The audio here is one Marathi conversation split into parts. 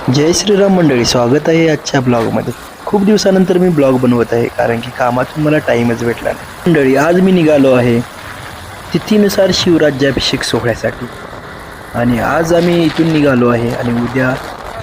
जय श्रीराम मंडळी, स्वागत आहे आजच्या ब्लॉगमध्ये. खूप दिवसानंतर मी ब्लॉग बनवत आहे कारण की कामातून मला टाईमच भेटला नाही. मंडळी, आज मी निघालो आहे तिथीनुसार शिवराज्याभिषेक सोहळ्यासाठी. आणि आज आम्ही इथून निघालो आहे आणि उद्या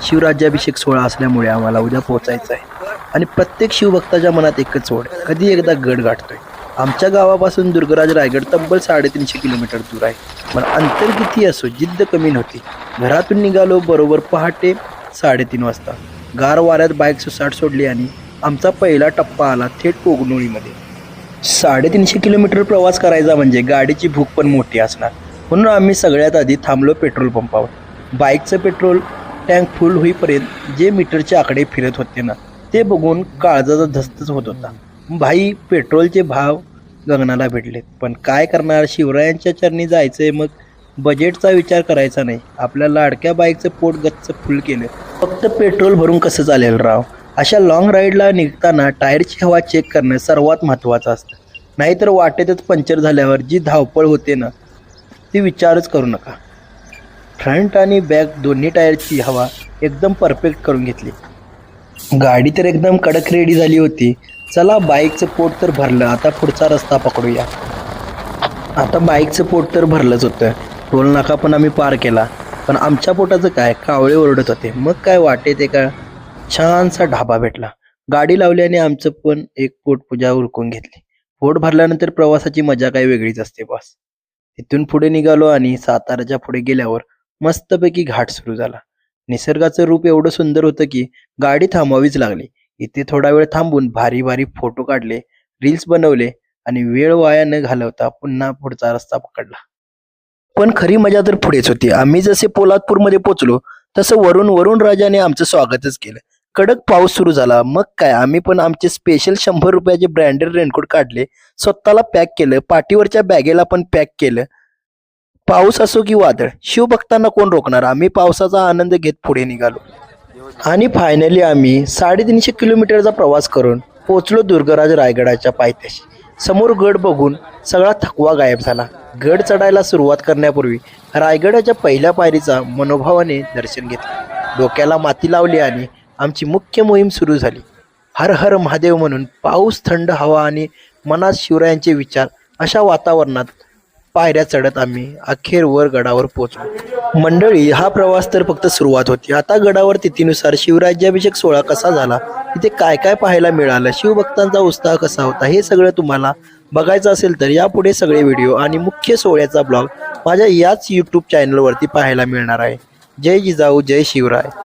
शिवराज्याभिषेक सोहळा असल्यामुळे आम्हाला उद्या पोहोचायचं आहे. आणि प्रत्येक शिवभक्ताच्या मनात एकच ओढ, कधी एकदा गड गाठतोय. आमच्या गावापासून दुर्गराज रायगड तब्बल 350 किलोमीटर दूर आहे. पण अंतर किती असो, जिद्द कमी नव्हती. घरातून निघालो बरोबर पहाटे 3:30 वाजता. गार वाऱ्यात बाईक सुसाट सोडली आणि आमचा पहिला टप्पा आला थेट कोगनोळीमध्ये. 350 किलोमीटर प्रवास करायचा म्हणजे गाडीची भूक पण मोठी असणार. म्हणून आम्ही सगळ्यात आधी थांबलो पेट्रोल पंपावर. बाईकचं पेट्रोल टँक फुल होईपर्यंत जे मीटरचे आकडे फिरत होते ना, ते बघून काळजाचा धस्तच होत होता. भाई, पेट्रोलचे भाव गगनाला भिडलेत. पण काय करणार, शिवरायांच्या चरणी जायचंय, मग बजेटचा विचार करायचा नाही. आपल्या लाडक्या बाईकचं पोट गच्च फुल केलं. फक्त पेट्रोल भरून कसं चालेल राव. अशा लाँग राईडला निघताना टायरची हवा चेक करणं सर्वात महत्त्वाचं असतं. नाहीतर वाटेतच पंक्चर झाल्यावर जी धावपळ होते ना, ती विचारच करू नका. फ्रंट आणि बॅक दोन्ही टायरची हवा एकदम परफेक्ट करून घेतली. गाडी तर एकदम कडक रेडी झाली होती. चला, बाईकचं पोट तर भरलं, आता पुढचा रस्ता पकडूया. आता बाईकचं पोट तर भरलंच होतं. टोल नाका पण आम्ही पार केला. पण आमच्या पोटाचं काय, कावळे ओरडत होते. मग काय, वाटेत एका छानसा ढाबा भेटला. गाडी लावली आणि आमचं पण एक पोटपूजा उरकून घेतली. पोट भरल्यानंतर प्रवासाची मजा काही वेगळीच असते बॉस. तिथून पुढे निघालो आणि साताऱ्याच्या पुढे गेल्यावर मस्तपैकी घाट सुरू झाला. निसर्गाचं रूप एवढं सुंदर होतं की गाडी थांबवावीच लागली. इथे थोडा वेळ थांबून भारी भारी फोटो काढले, रील्स बनवले आणि वेळ वाया न घालवता पुन्हा पुढचा रस्ता पकडला. पण खरी मजा तर पुढेच होती. आम्ही जसे पोलादपूरमध्ये पोचलो तसं वरुण राजाने आमचं स्वागतच केलं. कडक पाऊस सुरू झाला. मग काय, आम्ही पण आमचे स्पेशल 100 रुपयाचे ब्रँडेड रेनकोट काढले, स्वतःला पॅक केलं, पाठीवरच्या बॅगेला पण पॅक केलं. पाऊस असो की वादळ, शिवभक्तांना कोण रोखणार. आम्ही पावसाचा आनंद घेत पुढे निघालो. आणि फायनली आम्ही 350 किलोमीटरचा प्रवास करून पोचलो दुर्गराज रायगडाच्या पायथ्याशी. समोर गड बघून सगळा थकवा गायब झाला. गड चढायला सुरुवात करण्यापूर्वी रायगडाच्या पहिल्या पायरीचा मनोभावाने दर्शन घेतले, डोक्याला माती लावली आणि आमची मुख्य मोहीम सुरू झाली. हर हर महादेव म्हणून पाऊस, थंड हवा आणि मनात शिवरायांचे विचार अशा वातावरणात पायऱ्या चढत आम्ही अखेर वर गडावर पोहोचलो. मंडळी, हा प्रवास तर फक्त सुरुवात होती. आता गडावर तिथीनुसार शिवराज्याभिषेक सोहळा कसा झाला, तिथे काय काय पाहायला मिळालं, शिवभक्तांचा उत्साह कसा होता, हे सगळं तुम्हाला बघायचं असेल तर यापुढे सगळे व्हिडिओ आणि मुख्य सोहळ्याचा ब्लॉग माझ्या याच यूट्यूब चॅनलवरती पाहायला मिळणार आहे. जय जिजाऊ, जय शिवराय.